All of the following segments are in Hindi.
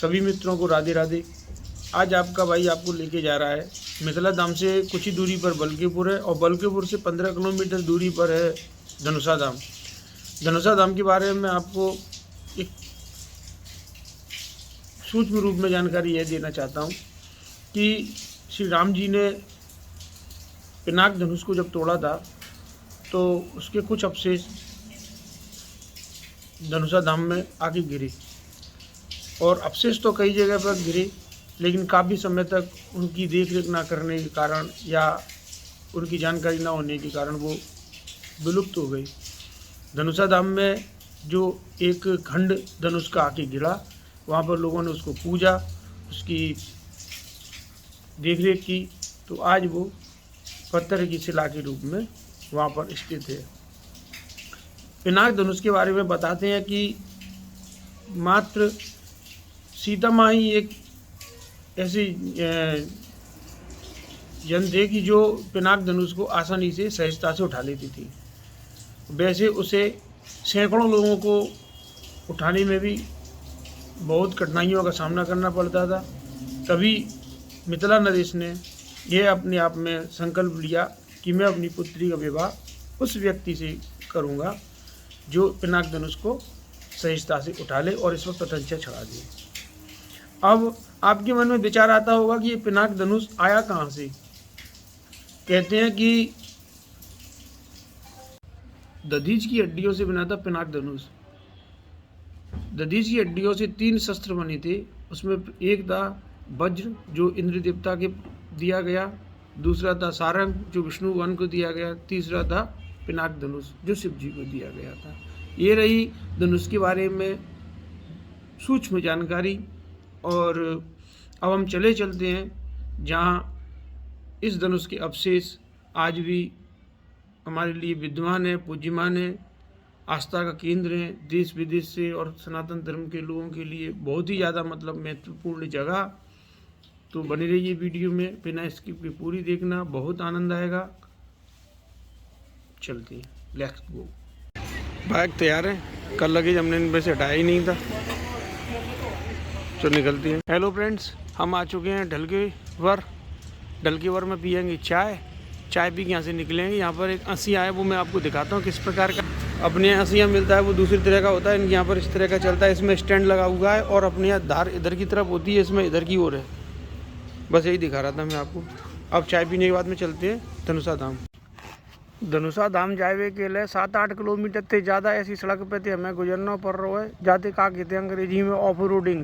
सभी मित्रों को राधे राधे। आज आपका भाई आपको लेके जा रहा है मिथिला धाम से कुछ ही दूरी पर बल्कीपुर है और बल्कीपुर से 15 किलोमीटर दूरी पर है धनुषा धाम। धनुषा धाम के बारे में आपको एक सूक्ष्म रूप में जानकारी यह देना चाहता हूँ कि श्री राम जी ने पिनाक धनुष को जब तोड़ा था तो उसके कुछ अवशेष धनुषा धाम में आके गिरे और अवशेष तो कई जगह पर गिरे, लेकिन काफ़ी समय तक उनकी देख रेख ना करने के कारण या उनकी जानकारी ना होने के कारण वो विलुप्त हो गई। धनुषा धाम में जो एक खंड धनुष का आके गिरा, वहाँ पर लोगों ने उसको पूजा, उसकी देख रेख की, तो आज वो पत्थर की शिला के रूप में वहाँ पर स्थित है। पिनाक धनुष के बारे में बताते हैं कि मात्र सीता माँ ही एक ऐसी यंत्र है कि जो पिनाक धनुष को आसानी से सहजता से उठा लेती थी। वैसे उसे सैकड़ों लोगों को उठाने में भी बहुत कठिनाइयों का सामना करना पड़ता था। तभी मिथिला नरेश ने यह अपने आप में संकल्प लिया कि मैं अपनी पुत्री का विवाह उस व्यक्ति से करूँगा जो पिनाक धनुष को सहजता से उठा ले और इस पर पतंजलि चढ़ा दे। अब आपके मन में विचार आता होगा कि ये पिनाक धनुष आया कहाँ से। कहते हैं कि दधीच की हड्डियों से बना था पिनाक धनुष। दधीच की हड्डियों से 3 शस्त्र बने थे। उसमें एक था वज्र जो इंद्र देवता के दिया गया, दूसरा था सारंग जो विष्णु भगवान को दिया गया, तीसरा था पिनाक धनुष जो शिव जी को दिया गया था। ये रही धनुष के बारे में सूक्ष्म जानकारी। और अब हम चलते हैं जहाँ इस धनुष के अवशेष आज भी हमारे लिए विद्यमान है, पूज्यमान है, आस्था का केंद्र है। देश विदेश से और सनातन धर्म के लोगों के लिए बहुत ही ज़्यादा महत्वपूर्ण जगह। तो बने रहिए वीडियो में, बिना स्किप के पूरी देखना, बहुत आनंद आएगा। चलते हैं, लेट्स गो। बाइक तैयार है, कल लगेज हमने इनमें से हटाया ही नहीं था, तो निकलती है। हेलो फ्रेंड्स, हम आ चुके हैं ढलकेवर में पियेंगे चाय पी के यहाँ से निकलेंगे। यहाँ पर एक असिया है, वो मैं आपको दिखाता हूँ किस प्रकार का अपने यहाँ असिया मिलता है, वो दूसरी तरह का होता है। इनके यहाँ पर इस तरह का चलता है, इसमें स्टैंड लगा हुआ है और अपने यहाँ धार इधर की तरफ होती है, इसमें इधर की ओर है। बस यही दिखा रहा था मैं आपको। अब चाय पीने के बाद में चलते हैं धनुषा धाम। धनुषा धाम जावे के लिए 7-8 किलोमीटर से ज़्यादा ऐसी सड़क पे थे हमें गुजरना पड़ रहा है। जाते का कहते हैं अंग्रेजी में ऑफ रोडिंग,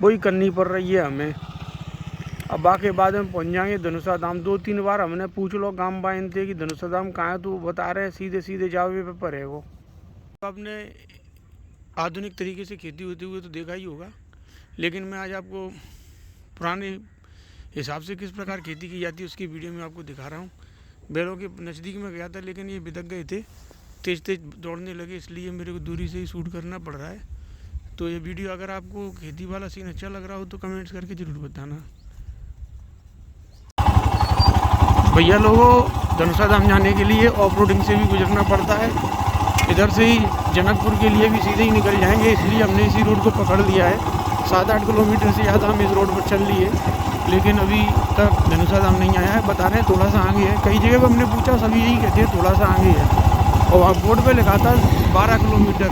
वही करनी पड़ रही है हमें। अब बाकी बाद में पहुंच जाएंगे धनुषा धाम। 2-3 बार हमने पूछ लो गांव बाइन थे कि धनुषा धाम कहाँ है, तो बता रहे हैं सीधे जावे पे पर है वो। आपने आधुनिक तरीके से खेती होती हुई तो देखा ही होगा, लेकिन मैं आज आपको पुराने हिसाब से किस प्रकार खेती की जाती है उसकी वीडियो में आपको दिखा रहा हूँ। बैलों के नज़दीक में गया था, लेकिन ये बिदक गए थे, तेज दौड़ने लगे, इसलिए मेरे को दूरी से ही शूट करना पड़ रहा है। तो ये वीडियो अगर आपको खेती वाला सीन अच्छा लग रहा हो तो कमेंट्स करके ज़रूर बताना। भैया लोगों, धनुषा धाम जाने के लिए ऑफ रोडिंग से भी गुजरना पड़ता है। इधर से ही जनकपुर के लिए भी सीधे ही निकल जाएंगे, इसलिए हमने इसी रोड को पकड़ लिया है। 7-8 किलोमीटर से ज़्यादा हम इस रोड पर चल लिए, लेकिन अभी तक धनुषा धाम नहीं आया है। बता रहे हैं थोड़ा सा आगे है, कई जगह पर हमने पूछा, सभी यही कहते हैं थोड़ा सा आगे है। और वहाँ बोर्ड पे लिखा था 12 किलोमीटर,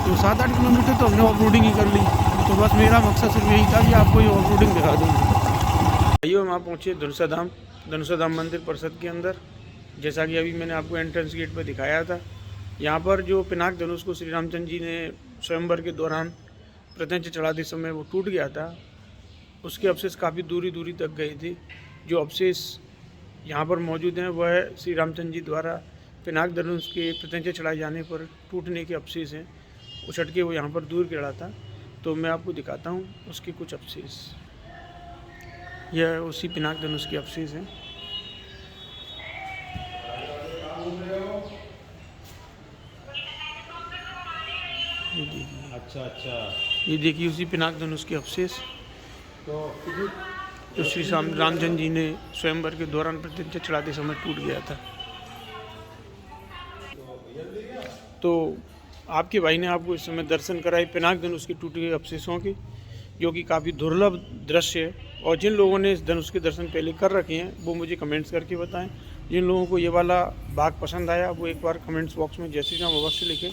तो 7-8 किलोमीटर तो हमने ऑफ रोडिंग ही कर ली। तो बस मेरा मकसद सिर्फ यही था कि आपको ये ऑफ रोडिंग दिखा दूँ। भाइयों, हम वहाँ पहुँचे धनुषा धाम मंदिर परिषद के अंदर। जैसा कि अभी मैंने आपको एंट्रेंस गेट पर दिखाया था, यहाँ पर जो पिनाक धनुष को श्री रामचंद्र जी ने स्वयंवर के दौरान पतंजलि चढ़ाते समय वो टूट गया था, उसके अवशेष काफ़ी दूरी तक गए थे। जो अवशेष यहाँ पर मौजूद हैं वह श्री रामचंद्र जी द्वारा पिनाक धनुष के पतंजलि चढ़ाए जाने पर टूटने के अवशेष हैं। उछट के वो यहाँ पर दूर गिरा था, तो मैं आपको दिखाता हूँ उसके कुछ अवशेष। यह उसी पिनाक धनुष के अवशेष हैं। ये देखिए, अच्छा, ये देखिए उसी पिनाक धनुष के अवशेष तो श्री रामचंद्र जी ने स्वयंवर के दौरान पतंजलि चढ़ाते समय टूट गया था। तो आपके भाई ने आपको इस समय दर्शन कराए पिनाक धनुष के टूटे हुए अवशेषों के। जो कि काफ़ी दुर्लभ दृश्य है। और जिन लोगों ने इस धनुष के दर्शन पहले कर रखे हैं वो मुझे कमेंट्स करके बताएं। जिन लोगों को ये वाला बाग पसंद आया वो एक बार कमेंट्स बॉक्स में जय श्री राम अवश्य लिखें।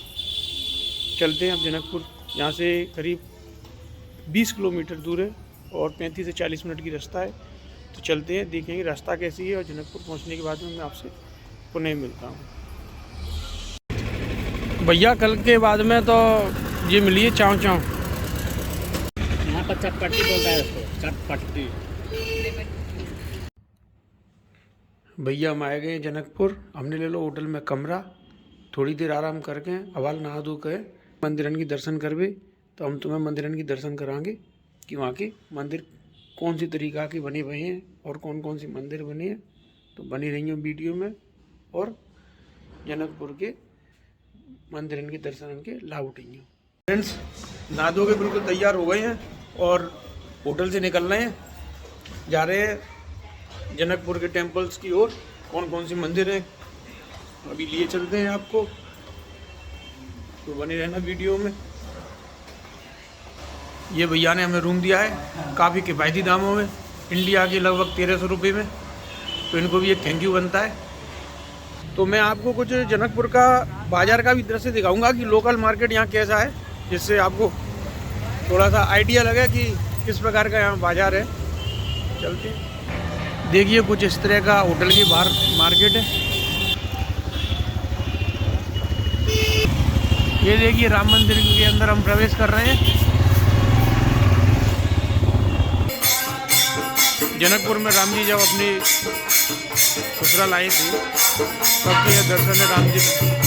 चलते हैं अब जनकपुर। यहाँ से करीब 20 किलोमीटर दूर है और 35 से 40 मिनट की रास्ता है। तो चलते हैं, देखेंगे रास्ता कैसी है और जनकपुर पहुँचने के बाद में मैं आपसे पुनः मिलता हूँ। भैया कल के बाद में तो ये मिली है चाव चाव, यहाँ पर चटपटी बोलता है उसको, चटपटी। भैया हम आए गए जनकपुर। हमने ले लो होटल में कमरा, थोड़ी देर आराम करके अवाल नहा धो के मंदिरन की दर्शन करवे। तो हम तुम्हें मंदिरन की दर्शन कराएंगे कि वहाँ के मंदिर कौन सी तरीका के बने हुए हैं और कौन कौन सी मंदिर बने हैं। तो बनी रही वीडियो में और जनकपुर के मंदिरन के दर्शन के लाभ उठेंगे। फ्रेंड्स नहा धो के बिल्कुल तैयार हो गए हैं और होटल से निकल रहे हैं, जा रहे हैं जनकपुर के टेम्पल्स की ओर। कौन कौन सी मंदिर है अभी लिए चलते हैं आपको, तो बने रहना वीडियो में। ये भैया ने हमें रूम दिया है काफ़ी किफ़ायती दामों में, इंडिया के लगभग 1300 रुपये में। तो इनको भी एक थैंक यू बनता है। तो मैं आपको कुछ जनकपुर का बाज़ार का भी दृश्य दिखाऊंगा कि लोकल मार्केट यहाँ कैसा है, जिससे आपको थोड़ा सा आइडिया लगे कि किस प्रकार का यहाँ बाज़ार है। चलते देखिए कुछ इस तरह का होटल के बाहर मार्केट है। ये देखिए राम मंदिर के अंदर हम प्रवेश कर रहे हैं। जनकपुर में राम जी जब अपने ससुराल आए थे तब के यह दर्शन है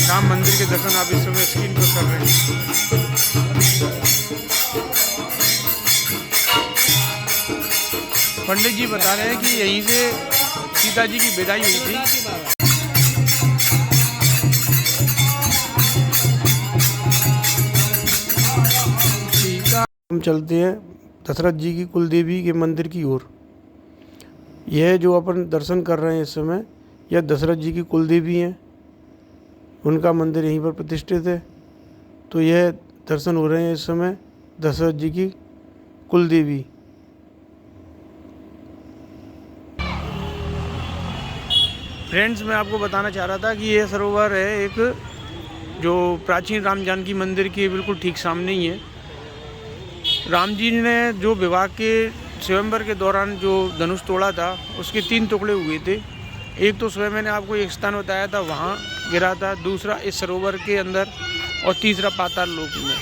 राम मंदिर के दर्शन आप इस समय स्क्रीन पर कर रहे हैं। पंडित जी बता रहे हैं कि यहीं से सीता जी की विदाई हुई थी। हम चलते हैं दशरथ जी की कुलदेवी के मंदिर की ओर। यह जो अपन दर्शन कर रहे हैं इस समय, यह दशरथ जी की कुलदेवी हैं, उनका मंदिर यहीं पर प्रतिष्ठित है। तो यह दर्शन हो रहे हैं इस समय दशरथ जी की कुलदेवी। फ्रेंड्स मैं आपको बताना चाह रहा था कि यह सरोवर है एक जो प्राचीन राम जानकी मंदिर के बिल्कुल ठीक सामने ही है। राम जी ने जो विवाह के स्वयंवर के दौरान जो धनुष तोड़ा था उसके 3 टुकड़े हुए थे। एक तो स्वयं मैंने आपको एक स्थान बताया था वहाँ गिरा था, दूसरा इस सरोवर के अंदर और तीसरा पाताल लोक में।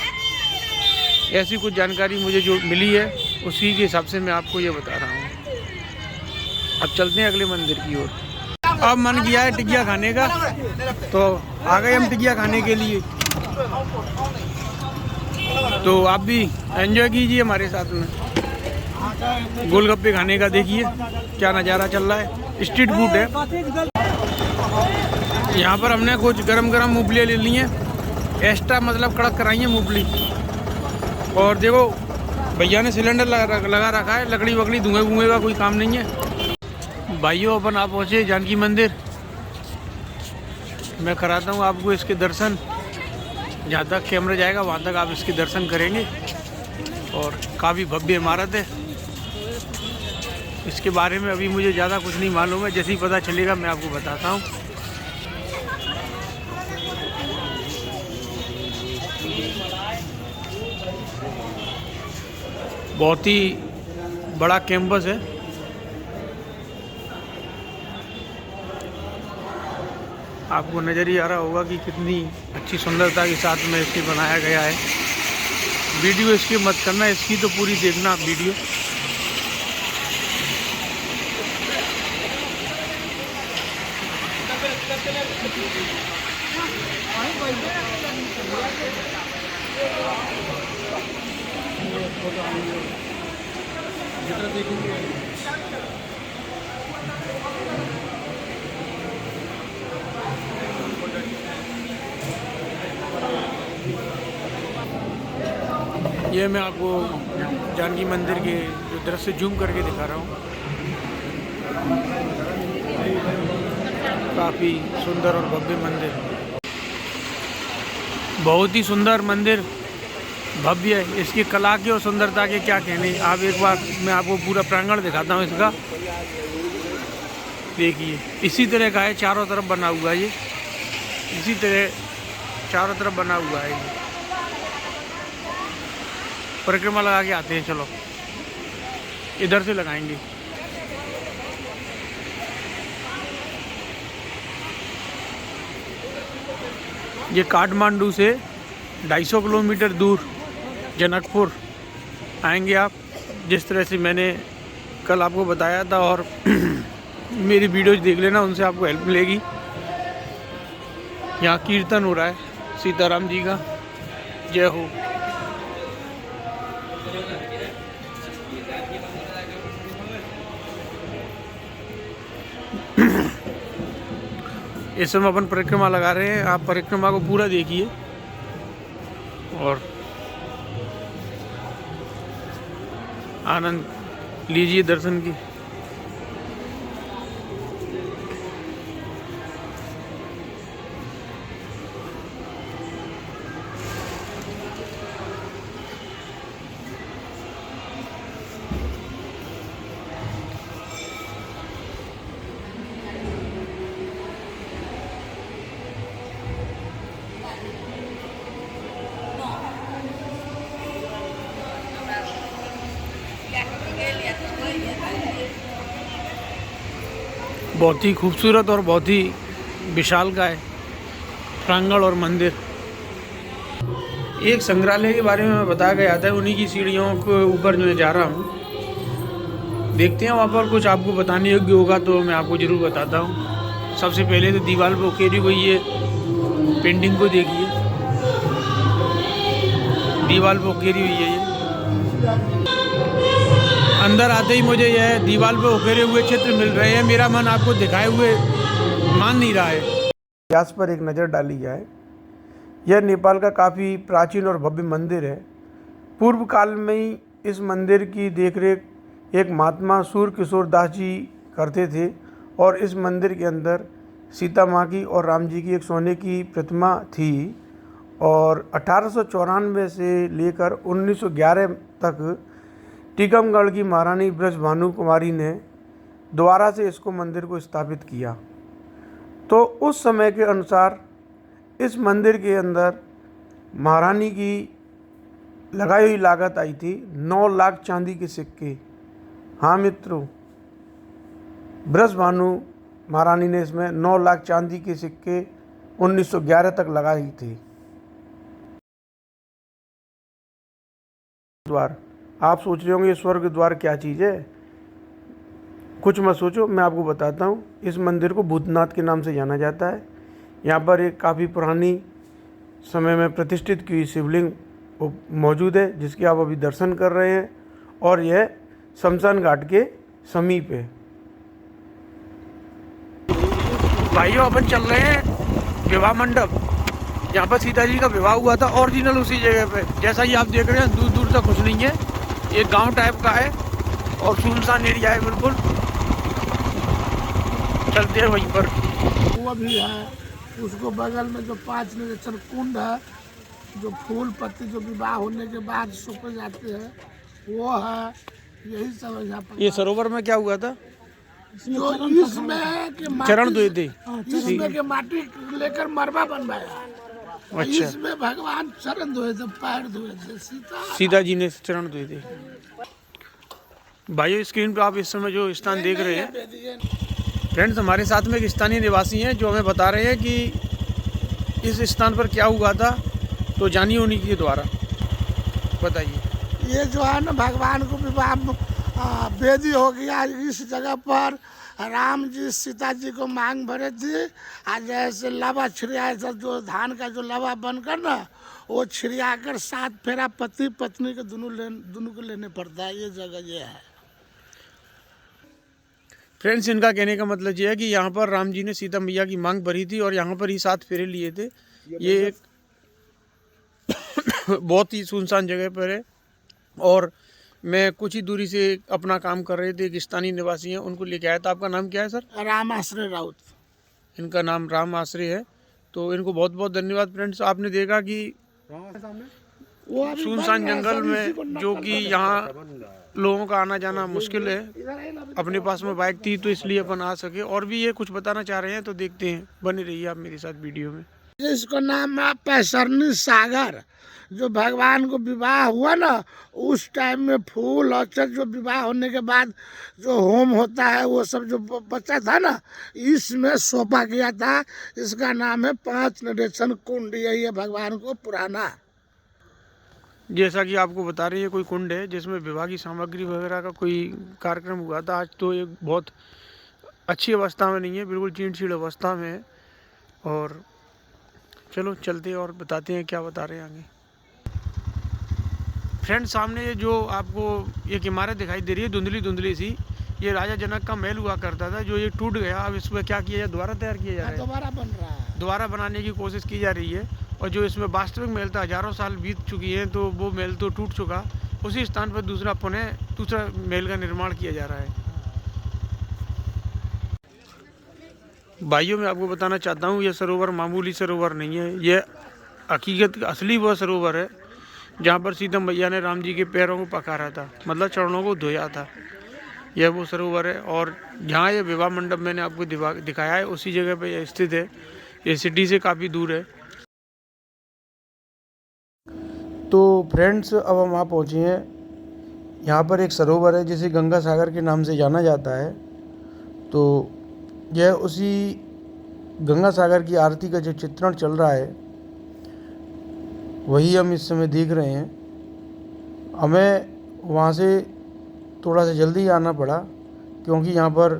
ऐसी कुछ जानकारी मुझे जो मिली है उसी के हिसाब से मैं आपको ये बता रहा हूँ। अब चलते हैं अगले मंदिर की ओर। अब मन किया है टिकिया खाने का, तो आ गए हम टिकिया खाने के लिए। तो आप भी एंजॉय कीजिए हमारे साथ में। गोलगप्पे खाने का देखिए क्या नज़ारा चल रहा है, स्ट्रीट फूड है। यहाँ पर हमने कुछ गरम गरम मूंगफलियाँ ले ली हैं, एक्स्ट्रा मतलब कड़क कराई है मूंगफली। और देखो भैया ने सिलेंडर लगा रखा है, लकड़ी वकड़ी धुएं वुएं का कोई काम नहीं है। भाइयों अपन आप पहुँचे जानकी मंदिर। मैं कराता हूँ आपको इसके दर्शन, जहाँ तक कैमरा जाएगा वहाँ तक आप इसके दर्शन करेंगे। और काफ़ी भव्य इमारत है, इसके बारे में अभी मुझे ज़्यादा कुछ नहीं मालूम है, जैसे ही पता चलेगा मैं आपको बताता हूँ। बहुत ही बड़ा कैंपस है। आपको नज़र ही आ रहा होगा कि कितनी अच्छी सुंदरता के साथ में इसे बनाया गया है। वीडियो इसकी मत करना, इसकी तो पूरी देखना आप वीडियो। ये मैं आपको जानकी मंदिर के जो दृश्य जूम करके दिखा रहा हूँ। काफ़ी सुंदर और भव्य मंदिर, बहुत ही सुंदर मंदिर। भव्य है। इसकी कला की और सुंदरता के क्या कहने। आप एक बार मैं आपको पूरा प्रांगण दिखाता हूँ इसका। देखिए इसी तरह का है, चारों तरफ बना हुआ है ये, इसी तरह चारों तरफ बना हुआ है ये। परिक्रमा लगा के आते हैं, चलो इधर से लगाएंगे। ये काठमांडू से 250 किलोमीटर दूर जनकपुर आएंगे आप, जिस तरह से मैंने कल आपको बताया था। और मेरी वीडियोज देख लेना, उनसे आपको हेल्प मिलेगी। यहाँ कीर्तन हो रहा है सीताराम जी का। जय हो। इस समय अपन परिक्रमा लगा रहे हैं, आप परिक्रमा को पूरा देखिए और आनंद लीजिए दर्शन की। बहुत ही खूबसूरत और बहुत ही विशाल का है प्रांगण और मंदिर। एक संग्रहालय के बारे में बताया गया था, उन्हीं की सीढ़ियों के ऊपर जो मैं जा रहा हूँ। देखते हैं वहाँ पर कुछ आपको बताने योग्य होगा तो मैं आपको ज़रूर बताता हूँ। सबसे पहले तो दीवार पर उकेरी हुई ये पेंटिंग को देखिए, दीवार पर उकेरी हुई है ये। अंदर आते ही मुझे यह दीवार पर उकेरे हुए चित्र मिल रहे हैं, मेरा मन आपको दिखाए हुए मान नहीं रहा है। इतिहास पर एक नज़र डाली जाए, यह नेपाल का काफ़ी प्राचीन और भव्य मंदिर है। पूर्व काल में ही इस मंदिर की देखरेख एक महात्मा सूर्य किशोर दास जी करते थे और इस मंदिर के अंदर सीता माँ की और राम जी की एक सोने की प्रतिमा थी। और 1894 से लेकर 1911 तक टीकमगढ़ की महारानी ब्रजभानु कुमारी ने दोबारा से इसको मंदिर को स्थापित किया। तो उस समय के अनुसार इस मंदिर के अंदर महारानी की लगाई हुई लागत आई थी 9 लाख चांदी के सिक्के। हाँ मित्रों, ब्रजभानु महारानी ने इसमें 9 लाख चांदी के सिक्के 1911 तक लगाई थी। द्वार, आप सोच रहे होंगे स्वर्ग द्वार क्या चीज़ है, कुछ मत सोचो, मैं आपको बताता हूँ। इस मंदिर को भूतनाथ के नाम से जाना जाता है। यहाँ पर एक काफ़ी पुरानी समय में प्रतिष्ठित की हुई शिवलिंग मौजूद है, जिसके आप अभी दर्शन कर रहे हैं। और यह शमशान घाट के समीप है। भाइयों, अपन चल रहे हैं विवाह मंडप, जहाँ पर सीता जी का विवाह हुआ था, ओरिजिनल उसी जगह पे। जैसा ही आप देख रहे हैं, दूर दूर तक कुछ नहीं है, एक गांव टाइप का है और सुनसान एरिया है बिल्कुल। चलते हैं वहीं पर। वो भी है, उसको बगल में जो 5 निरीक्षण कुंड है, जो फूल पत्ती जो विवाह होने के बाद सूख जाते हैं, वो है। यही सब है यहाँ पर। ये सरोवर में क्या हुआ था? जो इसमें के चरण धोए थे, इसमें के माटी लेकर मरबा बनवाया। अच्छा, इसमें भगवान चरण धोए थे, पैर धोए थे, सीता जी ने चरण धोए थे। भाइयों, स्क्रीन पे आप इस समय जो स्थान देख रहे हैं, फ्रेंड्स, हमारे साथ में एक स्थानीय निवासी हैं जो हमें बता रहे हैं कि इस स्थान पर क्या हुआ था। तो जानिए उन्हीं के द्वारा, बताइए। ये जो है ना, भगवान को विवाह वेदी हो गया। इस जगह पर राम जी सीता जी को मांग भरे थे, आज जैसे लावा छिड़िया था, जो धान का जो लावा बनकर ना, वो छिड़िया कर 7 फेरा पति पत्नी के दोनों को लेने पड़ता है। ये जगह ये है। फ्रेंड्स, इनका कहने का मतलब ये है कि यहाँ पर राम जी ने सीता मैया की मांग भरी थी और यहाँ पर ही 7 फेरे लिए थे। ये एक बहुत ही सुनसान जगह पर है और मैं कुछ ही दूरी से अपना काम कर रहे थे, एक स्थानीय निवासी हैं, उनको लेके आया था। आपका नाम क्या है सर? राम आश्रय राउत। इनका नाम राम आश्रय है। तो इनको बहुत बहुत धन्यवाद। फ्रेंड्स, आपने देखा कि वो अभी सुनसान बन रहा है, जंगल सब इसी को में, नकल जो कि कर यहाँ लोगों का आना जाना मुश्किल है। इधर है ना, अपने पास में बाइक थी तो इसलिए अपन आ सके। और भी ये कुछ बताना चाह रहे हैं तो देखते हैं, बने रहिए आप मेरे साथ वीडियो में। इसको नाम है पैसरनी सागर। जो भगवान को विवाह हुआ ना, उस टाइम में फूल अक्षत जो विवाह होने के बाद जो होम होता है वो सब जो बचा था ना, इसमें सौंपा गया था। इसका नाम है 5 निर्देशन कुंड। यही है भगवान को पुराना। जैसा कि आपको बता रही है, कोई कुंड है जिसमें विवाह की सामग्री वगैरह का कोई कार्यक्रम हुआ था। आज तो एक बहुत अच्छी अवस्था में नहीं है, बिल्कुल चीड़ चीड़ अवस्था में है। और चलो चलते और बताते हैं क्या बता रहे हैं आगे। फ्रेंड्स, सामने ये जो आपको एक इमारत दिखाई दे रही है धुंधली धुंधली सी, ये राजा जनक का महल हुआ करता था, जो ये टूट गया। अब इसमें क्या किया जाए, दोबारा तैयार किया जा रहा है, दोबारा बन रहा है, दोबारा बनाने की कोशिश की जा रही है। और जो इसमें वास्तविक महल था, हजारों साल बीत चुकी हैं, तो वो महल तो टूट चुका। उसी स्थान पर दूसरा महल का निर्माण किया जा रहा है। भाइयों, मैं आपको बताना चाहता हूँ, यह सरोवर मामूली सरोवर नहीं है। यह हकीकत असली वह सरोवर है जहाँ पर सीता मैया ने राम जी के पैरों को पखारा था, मतलब चरणों को धोया था। यह वो सरोवर है। और जहाँ ये विवाह मंडप मैंने आपको दिखाया है, उसी जगह पे यह स्थित है। ये सिटी से काफ़ी दूर है। तो फ्रेंड्स, अब हम वहाँ पहुँचे हैं। यहाँ पर एक सरोवर है जिसे गंगा सागर के नाम से जाना जाता है। तो यह उसी गंगा सागर की आरती का जो चित्रण चल रहा है, वही हम इस समय देख रहे हैं। हमें वहाँ से थोड़ा सा जल्दी आना पड़ा, क्योंकि यहाँ पर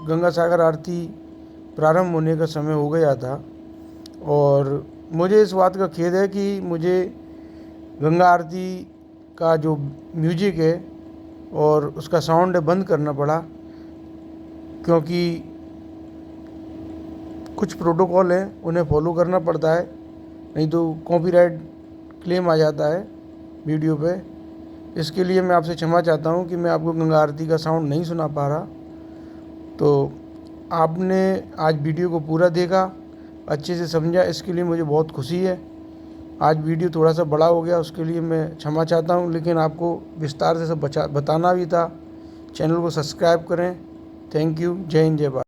गंगा सागर आरती प्रारंभ होने का समय हो गया था। और मुझे इस बात का खेद है कि मुझे गंगा आरती का जो म्यूजिक है और उसका साउंड है बंद करना पड़ा, क्योंकि कुछ प्रोटोकॉल हैं उन्हें फॉलो करना पड़ता है, नहीं तो कॉपीराइट क्लेम आ जाता है वीडियो पे। इसके लिए मैं आपसे क्षमा चाहता हूँ कि मैं आपको गंगा आरती का साउंड नहीं सुना पा रहा। तो आपने आज वीडियो को पूरा देखा, अच्छे से समझा, इसके लिए मुझे बहुत खुशी है। आज वीडियो थोड़ा सा बड़ा हो गया, उसके लिए मैं क्षमा चाहता हूँ, लेकिन आपको विस्तार से सब बताना भी था। चैनल को सब्सक्राइब करें। Thank you. जय हिंद, जय भारत।